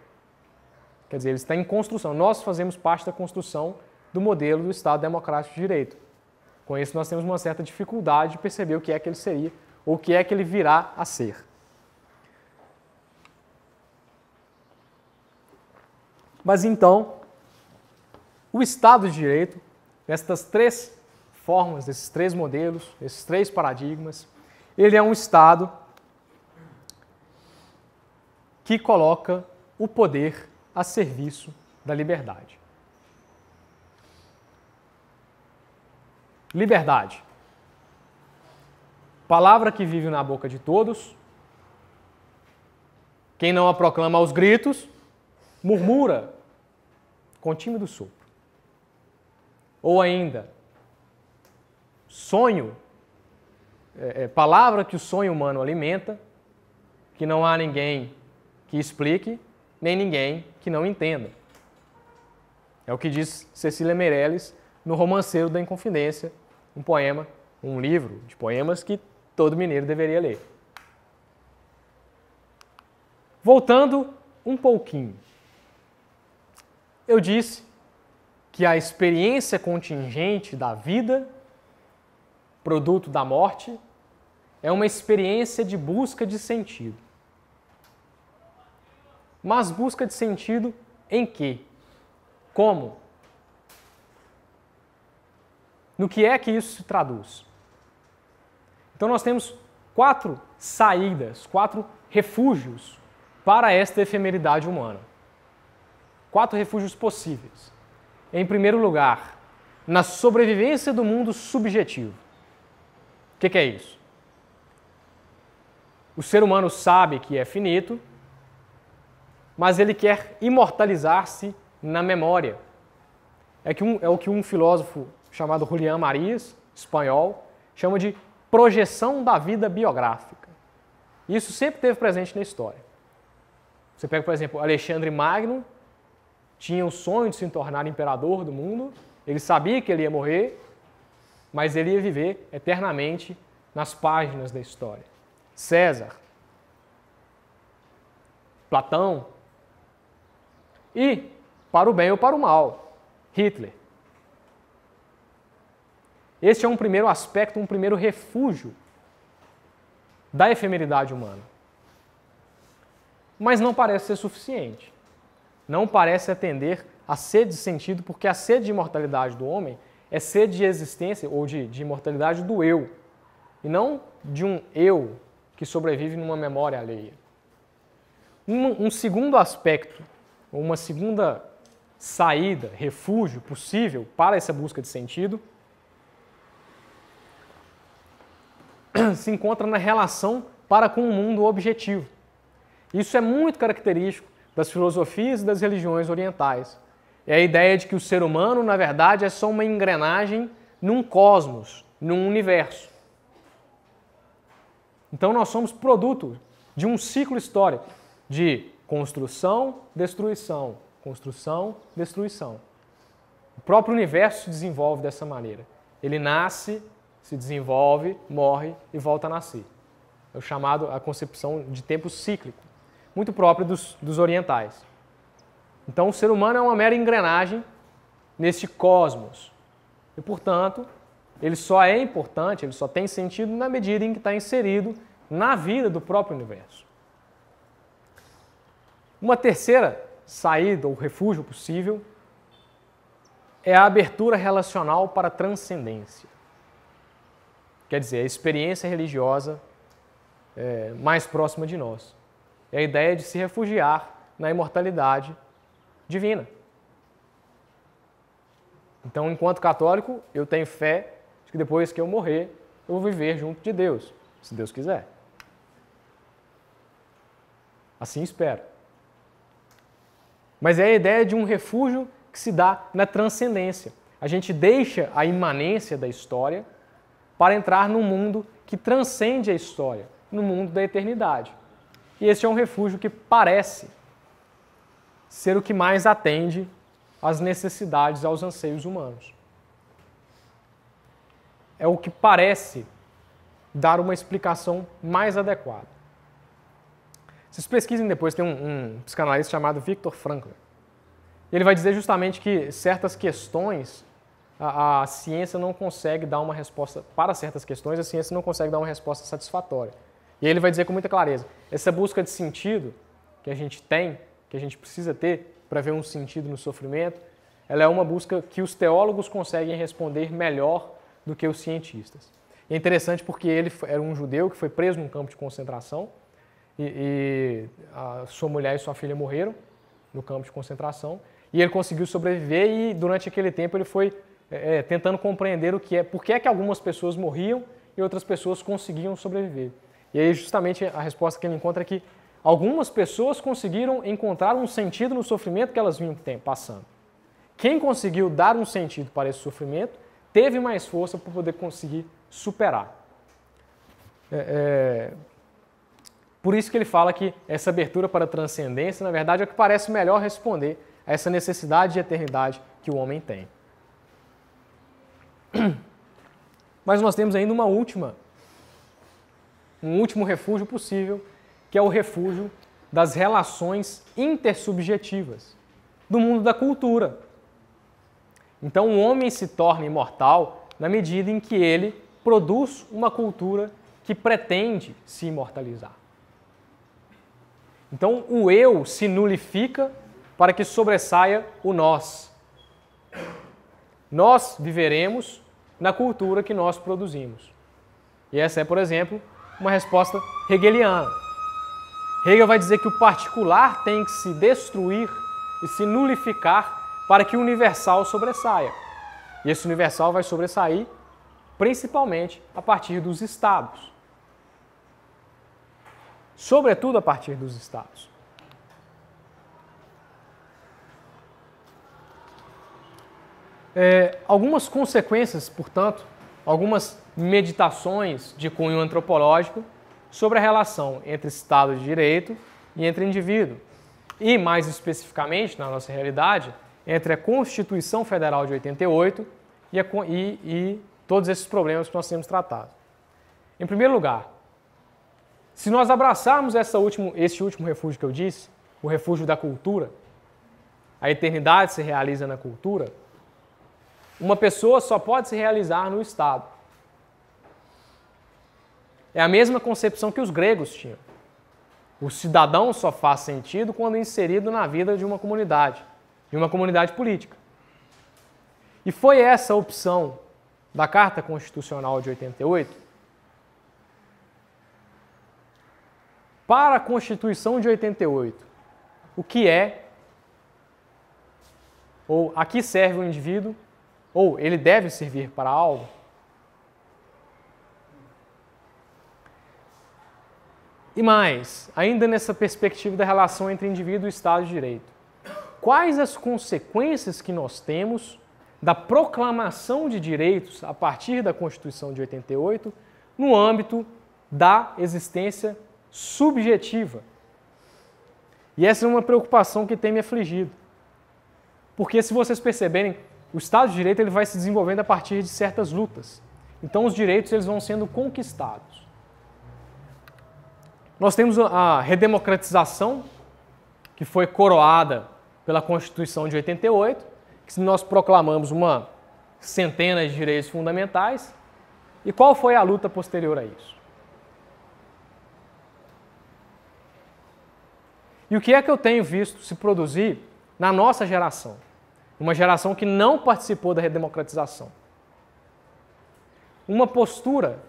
Quer dizer, ele está em construção. Nós fazemos parte da construção do modelo do Estado democrático de direito. Com isso, nós temos uma certa dificuldade de perceber o que é que ele seria, ou o que é que ele virá a ser. Mas então, o Estado de Direito, nestas três formas, desses três modelos, esses três paradigmas, ele é um Estado que coloca o poder a serviço da liberdade. Liberdade. Palavra que vive na boca de todos. Quem não a proclama aos gritos, murmura com tímido sopro. Ou ainda, sonho, palavra que o sonho humano alimenta, que não há ninguém que explique, nem ninguém que não entenda. É o que diz Cecília Meirelles no Romanceiro da Inconfidência, um poema, um livro de poemas que todo mineiro deveria ler. Voltando um pouquinho, eu disse que a experiência contingente da vida, produto da morte, é uma experiência de busca de sentido. Mas busca de sentido em quê? Como? No que é que isso se traduz? Então nós temos 4 saídas, 4 refúgios para esta efemeridade humana. 4 refúgios possíveis. Em primeiro lugar, na sobrevivência do mundo subjetivo. O que é isso? O ser humano sabe que é finito, mas ele quer imortalizar-se na memória. É o que um filósofo chamado Julián Marías, espanhol, chama de projeção da vida biográfica. Isso sempre esteve presente na história. Você pega, por exemplo, Alexandre Magno, tinha o sonho de se tornar imperador do mundo, ele sabia que ele ia morrer, mas ele ia viver eternamente nas páginas da história. César, Platão, e, para o bem ou para o mal, Hitler. Este é um primeiro aspecto, um primeiro refúgio da efemeridade humana. Mas não parece ser suficiente. Não parece atender à sede de sentido, porque a sede de imortalidade do homem é sede de existência ou de imortalidade do eu, e não de um eu que sobrevive numa memória alheia. Um segundo aspecto, uma segunda saída, refúgio possível para essa busca de sentido, se encontra na relação para com o mundo objetivo. Isso é muito característico das filosofias e das religiões orientais. É a ideia de que o ser humano, na verdade, é só uma engrenagem num cosmos, num universo. Então nós somos produto de um ciclo histórico de construção, destruição, construção, destruição. O próprio universo se desenvolve dessa maneira. Ele nasce, se desenvolve, morre e volta a nascer. É o chamado a concepção de tempo cíclico, muito próprio dos orientais. Então o ser humano é uma mera engrenagem neste cosmos. E, portanto, ele só é importante, ele só tem sentido na medida em que está inserido na vida do próprio universo. Uma terceira saída ou refúgio possível é a abertura relacional para a transcendência. Quer dizer, a experiência religiosa mais próxima de nós. É a ideia de se refugiar na imortalidade divina. Então, enquanto católico, eu tenho fé de que depois que eu morrer, eu vou viver junto de Deus, se Deus quiser. Assim espero. Mas é a ideia de um refúgio que se dá na transcendência. A gente deixa a imanência da história para entrar num mundo que transcende a história, no mundo da eternidade. E esse é um refúgio que parece ser o que mais atende às necessidades, aos anseios humanos. É o que parece dar uma explicação mais adequada. Vocês pesquisem depois, tem um psicanalista chamado Viktor Frankl. Ele vai dizer justamente que certas questões, a ciência não consegue dar uma resposta, para certas questões, a ciência não consegue dar uma resposta satisfatória. E aí ele vai dizer com muita clareza, essa busca de sentido que a gente tem, que a gente precisa ter para ver um sentido no sofrimento, ela é uma busca que os teólogos conseguem responder melhor do que os cientistas. E é interessante porque ele era um judeu que foi preso num campo de concentração e a sua mulher e sua filha morreram no campo de concentração e ele conseguiu sobreviver e durante aquele tempo ele foi tentando compreender por que é que algumas pessoas morriam e outras pessoas conseguiam sobreviver. E aí justamente a resposta que ele encontra é que algumas pessoas conseguiram encontrar um sentido no sofrimento que elas vinham passando. Quem conseguiu dar um sentido para esse sofrimento teve mais força para poder conseguir superar. Por isso que ele fala que essa abertura para a transcendência, na verdade, é o que parece melhor responder a essa necessidade de eternidade que o homem tem. Mas nós temos ainda um último refúgio possível, que é o refúgio das relações intersubjetivas, do mundo da cultura. Então o homem se torna imortal na medida em que ele produz uma cultura que pretende se imortalizar. Então o eu se nulifica para que sobressaia o nós. Nós viveremos na cultura que nós produzimos. E essa é, por exemplo, uma resposta hegeliana. Hegel vai dizer que o particular tem que se destruir e se nulificar para que o universal sobressaia. E esse universal vai sobressair principalmente a partir dos estados. Sobretudo a partir dos estados. Algumas consequências, portanto, algumas meditações de cunho antropológico sobre a relação entre Estado de Direito e entre indivíduo. E, mais especificamente, na nossa realidade, entre a Constituição Federal de 88 e todos esses problemas que nós temos tratado. Em primeiro lugar, se nós abraçarmos esse último refúgio que eu disse, o refúgio da cultura, a eternidade se realiza na cultura, uma pessoa só pode se realizar no Estado. É a mesma concepção que os gregos tinham. O cidadão só faz sentido quando inserido na vida de uma comunidade política. E foi essa a opção da Carta Constitucional de 88 para a Constituição de 88. O que é, ou a que serve o indivíduo, ou ele deve servir para algo? E mais, ainda nessa perspectiva da relação entre indivíduo e Estado de Direito, quais as consequências que nós temos da proclamação de direitos a partir da Constituição de 88 no âmbito da existência subjetiva? E essa é uma preocupação que tem me afligido. Porque se vocês perceberem, o Estado de Direito ele vai se desenvolvendo a partir de certas lutas. Então os direitos eles vão sendo conquistados. Nós temos a redemocratização, que foi coroada pela Constituição de 88, que nós proclamamos uma centena de direitos fundamentais. E qual foi a luta posterior a isso? E o que é que eu tenho visto se produzir na nossa geração? Uma geração que não participou da redemocratização. Uma postura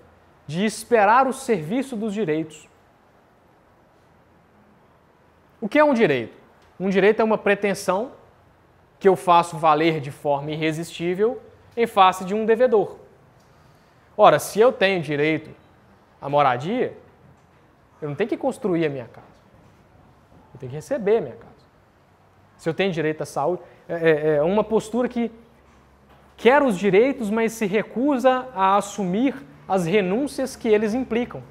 de esperar o serviço dos direitos. O que é um direito? Um direito é uma pretensão que eu faço valer de forma irresistível em face de um devedor. Ora, se eu tenho direito à moradia, eu não tenho que construir a minha casa. Eu tenho que receber a minha casa. Se eu tenho direito à saúde, é uma postura que quer os direitos, mas se recusa a assumir as renúncias que eles implicam.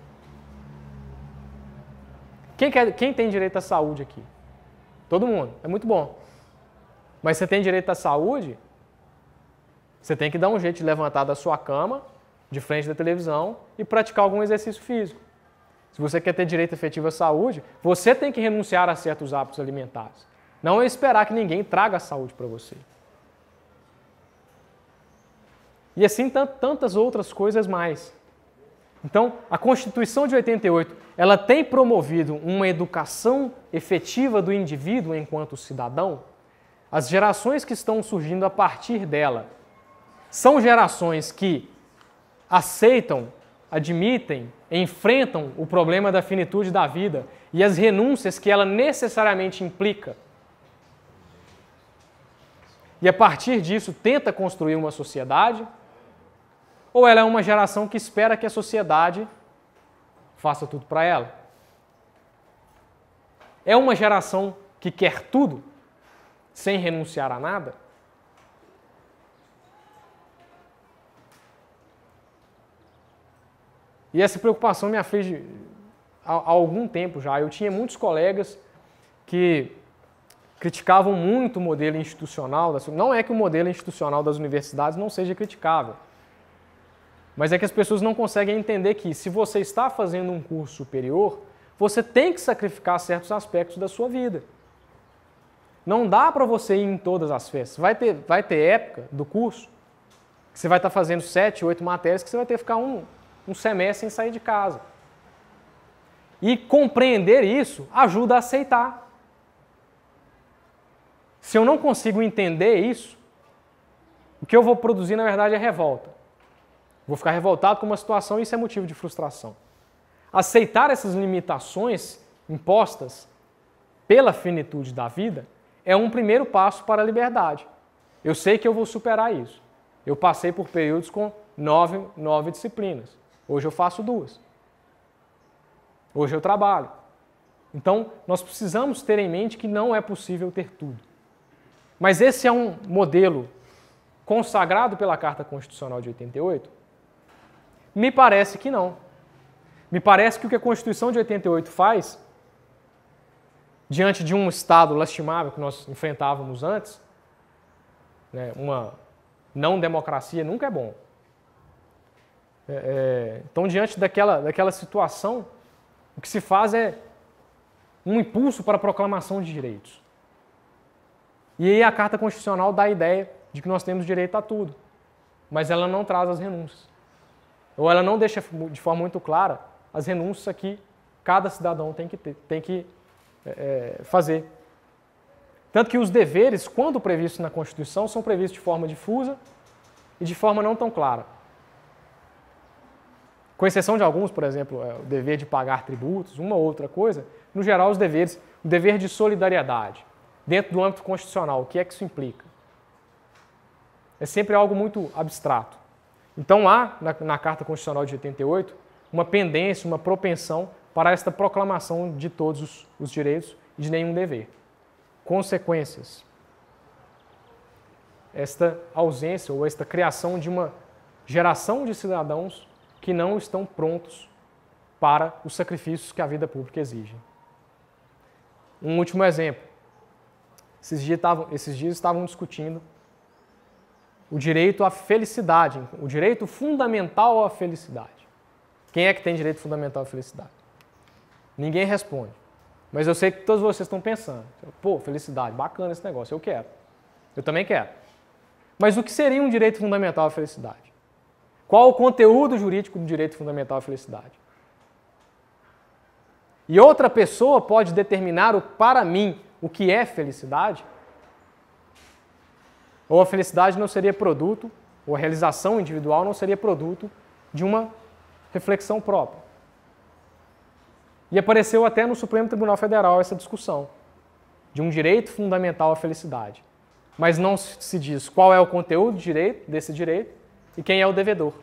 Quem tem direito à saúde aqui? Todo mundo. É muito bom. Mas você tem direito à saúde, você tem que dar um jeito de levantar da sua cama, de frente da televisão, e praticar algum exercício físico. Se você quer ter direito efetivo à saúde, você tem que renunciar a certos hábitos alimentares. Não é esperar que ninguém traga a saúde para você. E assim tantas outras coisas mais. Então, a Constituição de 88, ela tem promovido uma educação efetiva do indivíduo enquanto cidadão. As gerações que estão surgindo a partir dela são gerações que aceitam, admitem, enfrentam o problema da finitude da vida e as renúncias que ela necessariamente implica. E a partir disso tenta construir uma sociedade, ou ela é uma geração que espera que a sociedade faça tudo para ela? É uma geração que quer tudo, sem renunciar a nada? E essa preocupação me aflige há algum tempo já. Eu tinha muitos colegas que criticavam muito o modelo institucional. Não é que o modelo institucional das universidades não seja criticável, mas é que as pessoas não conseguem entender que, se você está fazendo um curso superior, você tem que sacrificar certos aspectos da sua vida. Não dá para você ir em todas as festas. Vai ter época do curso que você vai estar fazendo 7, 8 matérias que você vai ter que ficar um semestre sem sair de casa. E compreender isso ajuda a aceitar. Se eu não consigo entender isso, o que eu vou produzir, na verdade, é revolta. Vou ficar revoltado com uma situação e isso é motivo de frustração. Aceitar essas limitações impostas pela finitude da vida é um primeiro passo para a liberdade. Eu sei que eu vou superar isso. Eu passei por períodos com 9 disciplinas. Hoje eu faço 2. Hoje eu trabalho. Então, nós precisamos ter em mente que não é possível ter tudo. Mas esse é um modelo consagrado pela Carta Constitucional de 88? Me parece que não. Me parece que o que a Constituição de 88 faz, diante de um Estado lastimável que nós enfrentávamos antes, né, uma não democracia nunca é bom. Então, diante daquela situação, o que se faz é um impulso para a proclamação de direitos. E aí a Carta Constitucional dá a ideia de que nós temos direito a tudo, mas ela não traz as renúncias. Ou ela não deixa de forma muito clara as renúncias que cada cidadão tem que fazer. Tanto que os deveres, quando previstos na Constituição, são previstos de forma difusa e de forma não tão clara. Com exceção de alguns, por exemplo, o dever de pagar tributos, uma ou outra coisa, no geral os deveres, o dever de solidariedade, dentro do âmbito constitucional, o que é que isso implica? É sempre algo muito abstrato. Então há, na Carta Constitucional de 88, uma pendência, uma propensão para esta proclamação de todos os direitos e de nenhum dever. Consequências. Esta ausência ou esta criação de uma geração de cidadãos que não estão prontos para os sacrifícios que a vida pública exige. Um último exemplo. Esses dias estavam discutindo o direito à felicidade, o direito fundamental à felicidade. Quem é que tem direito fundamental à felicidade? Ninguém responde. Mas eu sei que todos vocês estão pensando. Pô, felicidade, bacana esse negócio, eu quero. Eu também quero. Mas o que seria um direito fundamental à felicidade? Qual o conteúdo jurídico do direito fundamental à felicidade? E outra pessoa pode determinar para mim o que é felicidade? Ou a felicidade não seria produto, ou a realização individual não seria produto de uma reflexão própria. E apareceu até no Supremo Tribunal Federal essa discussão de um direito fundamental à felicidade. Mas não se diz qual é o conteúdo desse direito e quem é o devedor.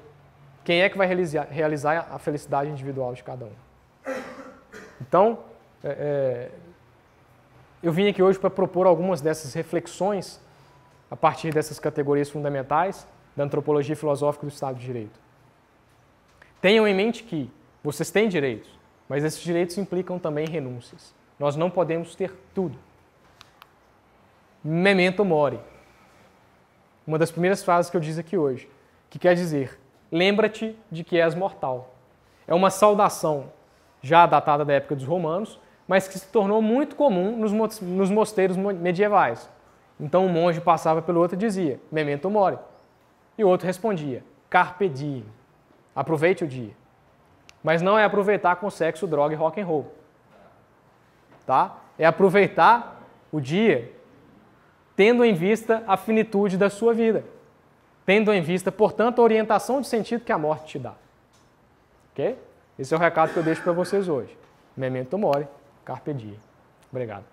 Quem é que vai realizar a felicidade individual de cada um. Então, eu vim aqui hoje para propor algumas dessas reflexões a partir dessas categorias fundamentais da antropologia filosófica do Estado de Direito. Tenham em mente que vocês têm direitos, mas esses direitos implicam também renúncias. Nós não podemos ter tudo. Memento mori. Uma das primeiras frases que eu disse aqui hoje, que quer dizer, lembra-te de que és mortal. É uma saudação já datada da época dos romanos, mas que se tornou muito comum nos mosteiros medievais. Então um monge passava pelo outro e dizia, memento mori. E o outro respondia, carpe diem. Aproveite o dia. Mas não é aproveitar com sexo, droga e rock and roll. Tá? É aproveitar o dia tendo em vista a finitude da sua vida. Tendo em vista, portanto, a orientação de sentido que a morte te dá. Ok? Esse é o recado que eu deixo para vocês hoje. Memento mori, carpe diem. Obrigado.